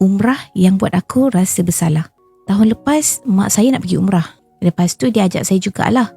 umrah yang buat aku rasa bersalah. Tahun lepas mak saya nak pergi umrah. Lepas tu dia ajak saya jugalah.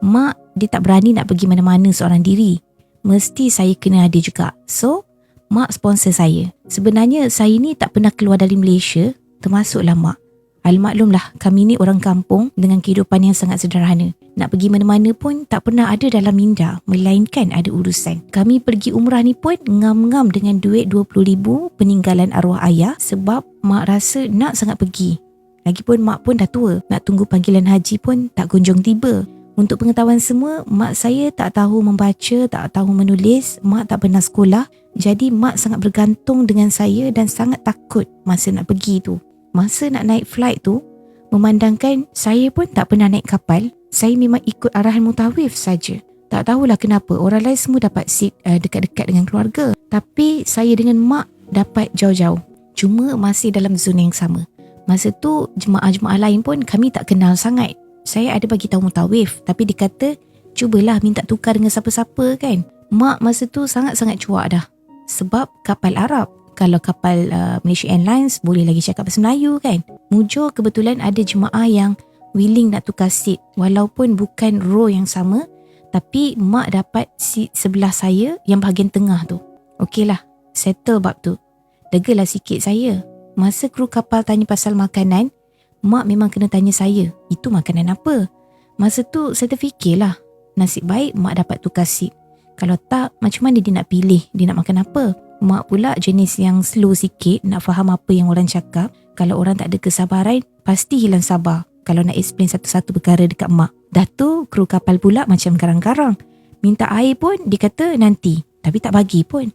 Mak dia tak berani nak pergi mana-mana seorang diri. Mesti saya kena ada juga. So mak sponsor saya. Sebenarnya saya ni tak pernah keluar dari Malaysia, termasuklah mak. Almaklumlah, kami ni orang kampung dengan kehidupan yang sangat sederhana. Nak pergi mana-mana pun tak pernah ada dalam minda, melainkan ada urusan. Kami pergi umrah ni pun ngam-ngam dengan duit 20,000 peninggalan arwah ayah sebab mak rasa nak sangat pergi. Lagipun mak pun dah tua, nak tunggu panggilan haji pun tak kunjung tiba. Untuk pengetahuan semua, mak saya tak tahu membaca, tak tahu menulis, mak tak pernah sekolah. Jadi mak sangat bergantung dengan saya dan sangat takut masa nak pergi tu. Masa nak naik flight tu, memandangkan saya pun tak pernah naik kapal, saya memang ikut arahan mutawif saja. Tak tahulah kenapa orang lain semua dapat seat dekat-dekat dengan keluarga, tapi saya dengan mak dapat jauh-jauh. Cuma masih dalam zon yang sama. Masa tu jemaah-jemaah lain pun kami tak kenal sangat. Saya ada bagi tahu mutawif, tapi dia kata cubalah minta tukar dengan siapa-siapa kan. Mak masa tu sangat-sangat cuak dah. Sebab kapal Arab. Kalau kapal Malaysia Airlines boleh lagi cakap bahasa Melayu kan. Mujur kebetulan ada jemaah yang willing nak tukar seat walaupun bukan row yang sama, tapi mak dapat seat sebelah saya yang bahagian tengah tu. Okeylah, settle bab tu. Legalah sikit saya. Masa kru kapal tanya pasal makanan, mak memang kena tanya saya, itu makanan apa? Masa tu saya terfikirlah, nasib baik mak dapat tukar seat. Kalau tak, macam mana dia nak pilih dia nak makan apa? Mak pula jenis yang slow sikit, nak faham apa yang orang cakap. Kalau orang tak ada kesabaran, pasti hilang sabar kalau nak explain satu-satu perkara dekat mak. Dah tu, kru kapal pula macam garang-garang. Minta air pun, dia kata nanti. Tapi tak bagi pun.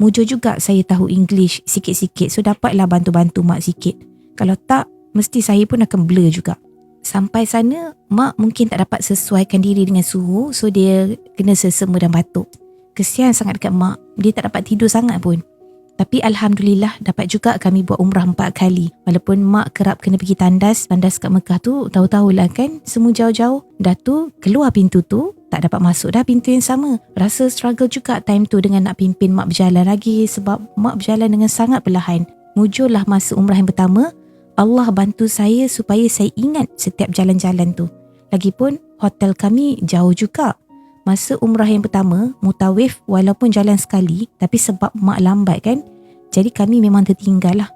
Mujur juga saya tahu English sikit-sikit, so dapatlah bantu-bantu mak sikit. Kalau tak, mesti saya pun akan blur juga. Sampai sana, mak mungkin tak dapat sesuaikan diri dengan suhu, so dia kena sesema dan batuk. Kesian sangat dekat mak, dia tak dapat tidur sangat pun. Tapi Alhamdulillah dapat juga kami buat umrah 4 kali. Walaupun mak kerap kena pergi tandas kat Mekah tu, tahu-tahulah kan, semua jauh-jauh. Dah tu, keluar pintu tu, tak dapat masuk dah pintu yang sama. Rasa struggle juga time tu dengan nak pimpin mak berjalan lagi sebab mak berjalan dengan sangat perlahan. Mujurlah masa umrah yang pertama, Allah bantu saya supaya saya ingat setiap jalan-jalan tu. Lagipun hotel kami jauh juga. Masa umrah yang pertama, mutawif walaupun jalan sekali, tapi sebab mak lambat kan, jadi kami memang tertinggal lah.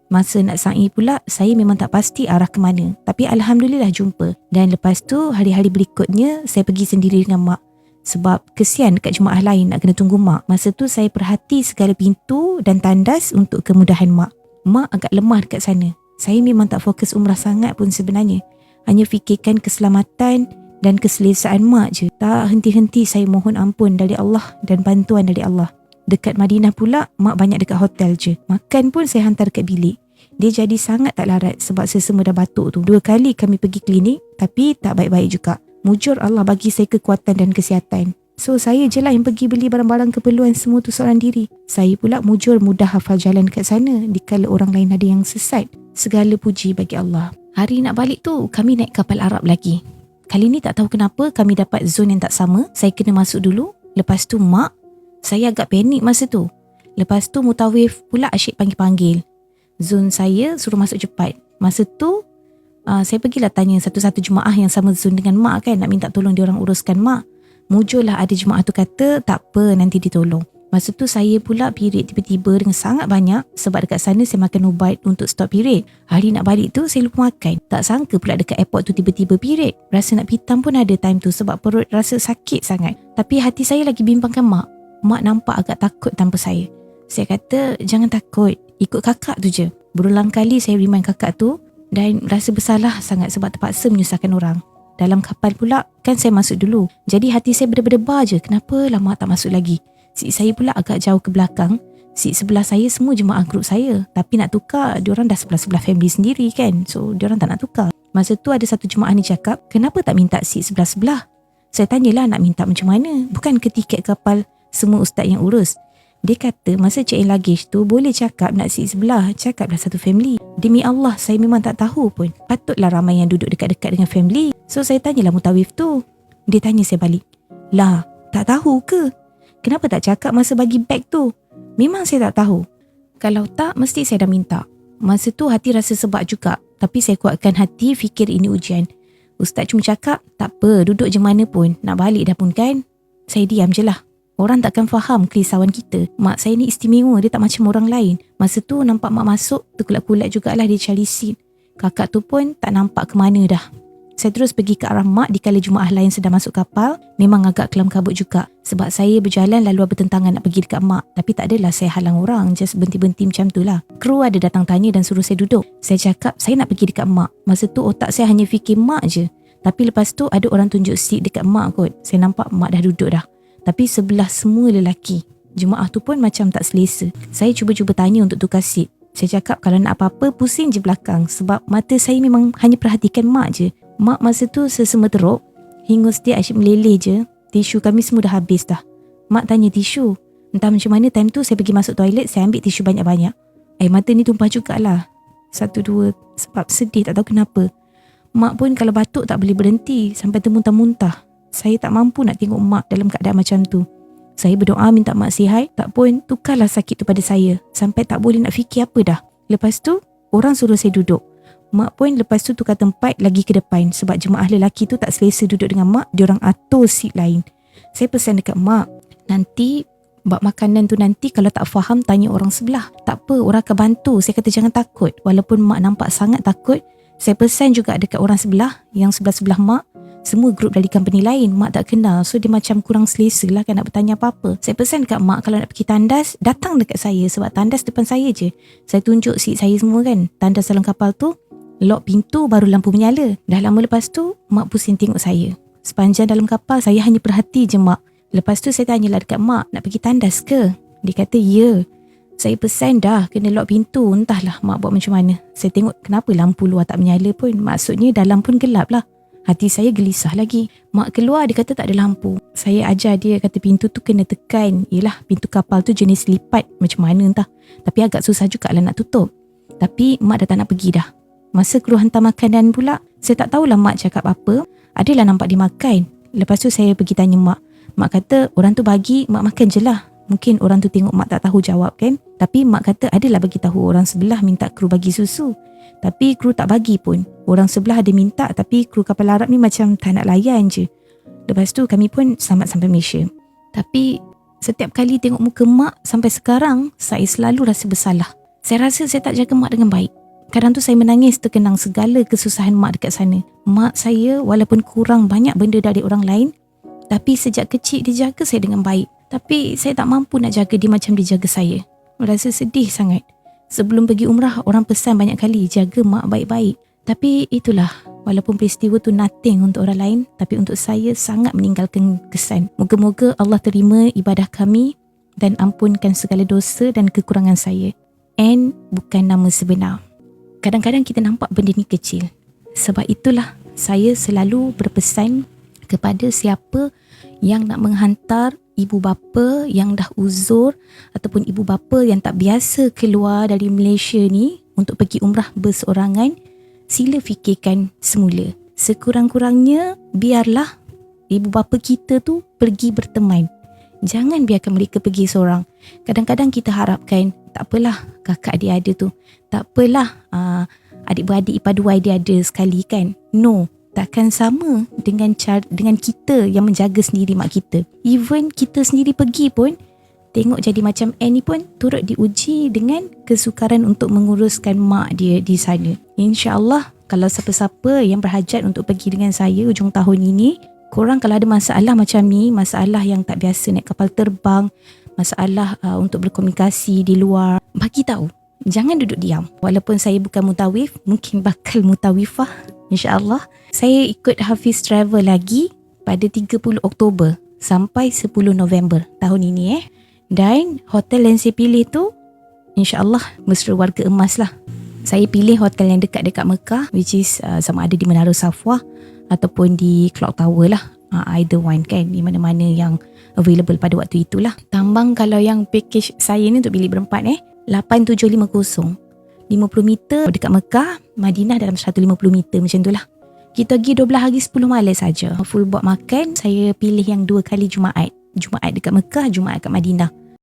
Masa nak sa'i pula, saya memang tak pasti arah ke mana. Tapi Alhamdulillah jumpa. Dan lepas tu, hari-hari berikutnya, saya pergi sendiri dengan mak. Sebab kesian dekat jemaah lain nak kena tunggu mak. Masa tu saya perhati segala pintu dan tandas untuk kemudahan mak. Mak agak lemah dekat sana. Saya memang tak fokus umrah sangat pun sebenarnya. Hanya fikirkan keselamatan dan keselesaan mak je. Tak henti-henti saya mohon ampun dari Allah dan bantuan dari Allah. Dekat Madinah pula, mak banyak dekat hotel je. Makan pun saya hantar dekat bilik. Dia jadi sangat tak larat sebab sesama dah batuk tu. 2 kali kami pergi klinik, tapi tak baik-baik juga. Mujur Allah bagi saya kekuatan dan kesihatan. So saya je lah yang pergi beli barang-barang keperluan semua tu seorang diri. Saya pula mujur mudah hafal jalan kat sana dikala orang lain ada yang sesat. Segala puji bagi Allah. Hari nak balik tu, kami naik kapal Arab lagi. Kali ni tak tahu kenapa kami dapat zon yang tak sama. Saya kena masuk dulu. Lepas tu mak, saya agak panik masa tu. Lepas tu mutawif pula asyik panggil-panggil. Zon saya suruh masuk cepat. Masa tu saya pergilah tanya satu-satu jemaah yang sama zon dengan mak kan, nak minta tolong diorang uruskan mak. Mujurlah ada jemaah tu kata tak apa, nanti ditolong. Masa tu saya pula period tiba-tiba dengan sangat banyak sebab dekat sana saya makan ubat untuk stop period. Hari nak balik tu saya lupa makan. Tak sangka pula dekat airport tu tiba-tiba period. Rasa nak pitam pun ada time tu sebab perut rasa sakit sangat. Tapi hati saya lagi bimbangkan mak. Mak nampak agak takut tanpa saya. Saya kata jangan takut, ikut kakak tu je. Berulang kali saya remind kakak tu dan rasa bersalah sangat sebab terpaksa menyusahkan orang. Dalam kapal pula kan saya masuk dulu. Jadi hati saya berdebar-debar je, kenapa lah mak tak masuk lagi. Seat saya pula agak jauh ke belakang. Seat sebelah saya semua jemaah grup saya. Tapi nak tukar, diorang dah sebelah-sebelah family sendiri kan. So diorang tak nak tukar. Masa tu ada satu jemaah ni cakap, kenapa tak minta seat sebelah-sebelah? Saya tanyalah nak minta macam mana. Bukan ke tiket kapal semua ustaz yang urus. Dia kata masa check-in luggage tu boleh cakap nak seat sebelah. Cakaplah satu family. Demi Allah saya memang tak tahu pun. Patutlah ramai yang duduk dekat-dekat dengan family. So saya tanyalah mutawif tu. Dia tanya saya balik, lah tak tahu ke? Kenapa tak cakap masa bagi beg tu? Memang saya tak tahu. Kalau tak, mesti saya dah minta. Masa tu hati rasa sebab juga, tapi saya kuatkan hati, fikir ini ujian. Ustaz cuma cakap, tak apa, duduk je mana pun, nak balik dah pun kan. Saya diam je lah. Orang takkan faham kerisauan kita. Mak saya ni istimewa, dia tak macam orang lain. Masa tu nampak mak masuk, terkulat-kulat jugalah dia cari seat. Kakak tu pun tak nampak ke mana dah. Saya terus pergi ke arah mak dikala jemaah lain sedang masuk kapal. Memang agak kelam kabut juga. Sebab saya berjalan lalu bertentangan nak pergi dekat mak. Tapi tak adalah saya halang orang. Just berhenti-berhenti macam tu lah. Kru ada datang tanya dan suruh saya duduk. Saya cakap saya nak pergi dekat mak. Masa tu otak saya hanya fikir mak je. Tapi lepas tu ada orang tunjuk seat dekat mak kot. Saya nampak mak dah duduk dah. Tapi sebelah semua lelaki. Jemaah tu pun macam tak selesa. Saya cuba-cuba tanya untuk tukar seat. Saya cakap kalau nak apa-apa pusing je belakang. Sebab mata saya memang hanya perhatikan mak je. Mak masa tu sesama teruk. Hingus dia asyik meleleh je. Tisu kami semua dah habis dah. Mak tanya tisu. Entah macam mana time tu saya pergi masuk toilet. Saya ambil tisu banyak-banyak. Air mata ni tumpah jugalah. 1, 2 sebab sedih tak tahu kenapa. Mak pun kalau batuk tak boleh berhenti. Sampai termuntah-muntah. Saya tak mampu nak tengok mak dalam keadaan macam tu. Saya berdoa minta mak sihat. Tak pun tukarlah sakit tu pada saya. Sampai tak boleh nak fikir apa dah. Lepas tu orang suruh saya duduk. Mak pun lepas tu tukar tempat lagi ke depan. Sebab jemaah lelaki tu tak selesa duduk dengan mak. Diorang atur seat lain. Saya pesan dekat mak, nanti bab makanan tu nanti kalau tak faham tanya orang sebelah. Tak apa, orang akan bantu. Saya kata jangan takut. Walaupun mak nampak sangat takut, saya pesan juga dekat orang sebelah. Yang sebelah-sebelah mak, semua grup dari company lain. Mak tak kenal. So dia macam kurang selesa lah kan nak bertanya apa-apa. Saya pesan dekat mak kalau nak pergi tandas, datang dekat saya. Sebab tandas depan saya je. Saya tunjuk seat saya semua kan. Tandas dalam kapal tu, lock pintu baru lampu menyala. Dah lama lepas tu, mak pusing tengok saya. Sepanjang dalam kapal, saya hanya perhati je mak. Lepas tu saya tanyalah dekat mak, nak pergi tandas ke? Dia kata, ya. Saya pesan dah, kena lock pintu. Entahlah mak buat macam mana. Saya tengok kenapa lampu luar tak menyala pun. Maksudnya dalam pun gelap lah. Hati saya gelisah lagi. Mak keluar, dia kata tak ada lampu. Saya ajar dia, kata pintu tu kena tekan. Yelah, pintu kapal tu jenis lipat. Macam mana entah. Tapi agak susah jugalah nak tutup. Tapi mak dah tak nak pergi dah. Masa kru hantar makanan pula, saya tak tahulah mak cakap apa. Adalah nampak dia makan. Lepas tu saya pergi tanya mak. Mak kata orang tu bagi, mak makan je lah. Mungkin orang tu tengok mak tak tahu jawab kan. Tapi mak kata adalah bagi tahu orang sebelah minta kru bagi susu. Tapi kru tak bagi pun. Orang sebelah ada minta tapi kru kapal Arab ni macam tak nak layan je. Lepas tu kami pun selamat sampai Malaysia. Tapi setiap kali tengok muka mak sampai sekarang, saya selalu rasa bersalah. Saya rasa saya tak jaga mak dengan baik. Kadang tu saya menangis terkenang segala kesusahan mak dekat sana. Mak saya walaupun kurang banyak benda dari orang lain, tapi sejak kecil dia jaga saya dengan baik. Tapi saya tak mampu nak jaga dia macam dia jaga saya. Merasa sedih sangat. Sebelum pergi umrah, orang pesan banyak kali jaga mak baik-baik. Tapi itulah, walaupun peristiwa tu nothing untuk orang lain, tapi untuk saya sangat meninggalkan kesan. Moga-moga Allah terima ibadah kami dan ampunkan segala dosa dan kekurangan saya. And bukan nama sebenar. Kadang-kadang kita nampak benda ni kecil. Sebab itulah saya selalu berpesan kepada siapa yang nak menghantar ibu bapa yang dah uzur ataupun ibu bapa yang tak biasa keluar dari Malaysia ni untuk pergi umrah berseorangan, sila fikirkan semula. Sekurang-kurangnya biarlah ibu bapa kita tu pergi berteman. Jangan biarkan mereka pergi seorang. Kadang-kadang kita harapkan tak apalah kakak dia ada tu. Tak apalah adik-beradik ipar dua dia ada sekali kan. No, takkan sama dengan kita yang menjaga sendiri mak kita. Even kita sendiri pergi pun, tengok jadi macam Annie pun turut diuji dengan kesukaran untuk menguruskan mak dia di sana. InsyaAllah kalau siapa-siapa yang berhajat untuk pergi dengan saya hujung tahun ini, korang kalau ada masalah macam ni, masalah yang tak biasa naik kapal terbang, masalah untuk berkomunikasi di luar, bagi tahu. Jangan duduk diam. Walaupun saya bukan mutawif, mungkin bakal mutawifah InsyaAllah. Saya ikut Hafiz Travel lagi pada 30 Oktober sampai 10 November tahun ini Dan hotel yang saya pilih tu InsyaAllah mesra warga emas lah. Saya pilih hotel yang dekat-dekat Mekah, which is sama ada di Menara Safwah ataupun di Clock Tower lah. Either one kan, di mana-mana yang available pada waktu itulah. Tambang kalau yang package saya ni untuk bilik berempat 8750, 50 meter dekat Mekah, Madinah dalam 150 meter macam tu lah. Kita pergi 12 hari 10 malam saja. Full buat makan, saya pilih yang 2 kali Jumaat. Jumaat dekat Mekah, Jumaat kat Madinah.